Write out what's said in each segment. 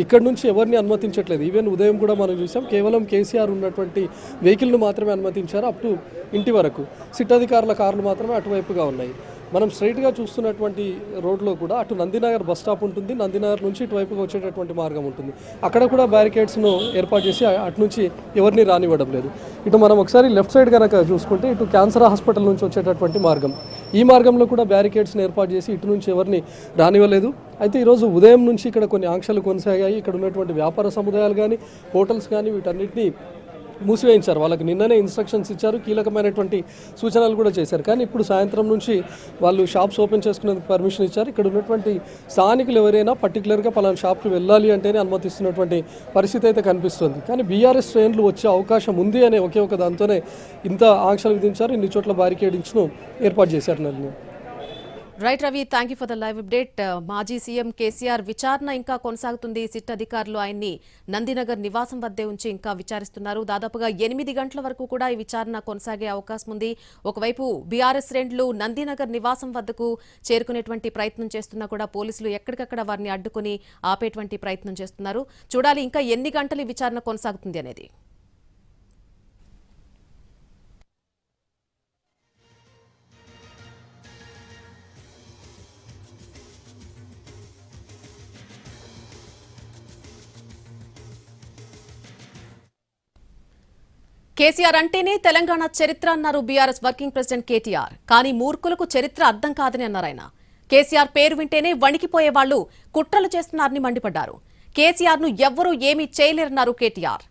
ఇక్కడ నుంచి ఎవరిని అనుమతించట్లేదు. ఈవెన్ ఉదయం కూడా మనం చూసాం, కేవలం కేసీఆర్ ఉన్నటువంటి వెహికల్ను మాత్రమే అనుమతించారు అప్ టు ఇంటి వరకు. సిట్ అధికారుల కార్లు మాత్రమే అటువైపుగా ఉన్నాయి. మనం స్ట్రైట్గా చూస్తున్నటువంటి రోడ్లో కూడా అటు నందినగర్ బస్ స్టాప్ ఉంటుంది, నందినగర్ నుంచి ఇటువైపుగా వచ్చేటటువంటి మార్గం ఉంటుంది. అక్కడ కూడా బ్యారికేడ్స్ను ఏర్పాటు చేసి అటు నుంచి ఎవరిని రానివ్వడం లేదు. ఇటు మనం ఒకసారి లెఫ్ట్ సైడ్ కనుక చూసుకుంటే ఇటు క్యాన్సర్ హాస్పిటల్ నుంచి వచ్చేటటువంటి మార్గం, ఈ మార్గంలో కూడా బ్యారికేడ్స్ని ఏర్పాటు చేసి ఇటు నుంచి ఎవరిని రానివ్వలేదు. అయితే ఈరోజు ఉదయం నుంచి ఇక్కడ కొన్ని ఆంక్షలు కొనసాగాయి. ఇక్కడ ఉన్నటువంటి వ్యాపార సముదాయాలు కానీ, హోటల్స్ కానీ వీటన్నిటిని మూసివేయించారు. వాళ్ళకి నిన్ననే ఇన్స్ట్రక్షన్స్ ఇచ్చారు, కీలకమైనటువంటి సూచనలు కూడా చేశారు. కానీ ఇప్పుడు సాయంత్రం నుంచి వాళ్ళు షాప్స్ ఓపెన్ చేసుకునేందుకు పర్మిషన్ ఇచ్చారు. ఇక్కడ ఉన్నటువంటి స్థానికులు ఎవరైనా పర్టికులర్గా పలానా షాప్కి వెళ్ళాలి అంటేనే అనుమతిస్తున్నటువంటి పరిస్థితి అయితే కనిపిస్తుంది. కానీ బీఆర్ఎస్ ట్రైన్లు వచ్చే అవకాశం ఉంది అనే ఒకే ఒక దాంతోనే ఇంత ఆంక్షలు విధించారు, ఇన్ని చోట్ల బ్యారికేడింగ్స్ను ఏర్పాటు చేశారు. నన్ను right Ravi, thank you for the live update. మాజీ సీఎం కేసీఆర్ విచారణ ఇంకా కొనసాగుతుంది. సిట్ అధికారులు ఆయన్ని నందినగర్ నివాసం వద్దే ఉంచి ఇంకా విచారిస్తున్నారు. దాదాపుగా 8 గంటల వరకు కూడా ఈ విచారణ కొనసాగే అవకాశం ఉంది. ఒకవైపు బీఆర్ఎస్ శ్రేణులు నందినగర్ నివాసం వద్దకు చేరుకునేటువంటి ప్రయత్నం చేస్తున్నా కూడా పోలీసులు ఎక్కడికక్కడ వారిని అడ్డుకుని ఆపేటువంటి ప్రయత్నం చేస్తున్నారు. చూడాలి ఇంకా ఎన్ని గంటలు ఈ విచారణ కొనసాగుతుంది అనేది. కేసీఆర్ అంటేనే తెలంగాణ చరిత్ర అన్నారు బీఆర్ఎస్ వర్కింగ్ ప్రెసిడెంట్ కేటీఆర్. కానీ మూర్ఖులకు చరిత్ర అర్థం కాదని అన్నారు ఆయన. కేసీఆర్ పేరు వింటేనే వణికిపోయే వాళ్లు కుట్రలు చేస్తున్నారని మండిపడ్డారు. కేసీఆర్ ను ఎవ్వరూ ఏమీ చేయలేరన్నారు కేటీఆర్.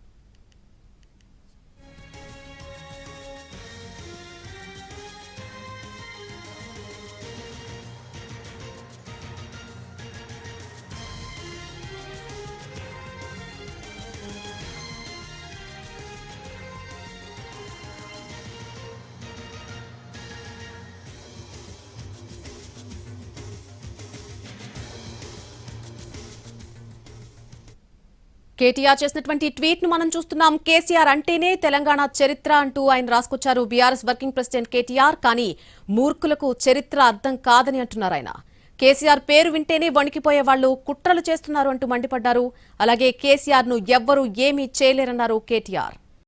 కేటీఆర్ చేసినటువంటి ట్వీట్ ను మనం చూస్తున్నాం. కేసీఆర్ అంటేనే తెలంగాణ చరిత్ర అంటూ ఆయన రాసుకొచ్చారు బీఆర్ఎస్ వర్కింగ్ ప్రెసిడెంట్ కేటీఆర్. కానీ మూర్ఖులకు చరిత్ర అర్థం కాదని అంటున్నారు ఆయన. కేసీఆర్ పేరు వింటేనే వణికిపోయే వాళ్లు కుట్రలు చేస్తున్నారు అంటూ మండిపడ్డారు. అలాగే కేసీఆర్ ను ఎవ్వరూ ఏమీ చేయలేరన్నారు కేటీఆర్.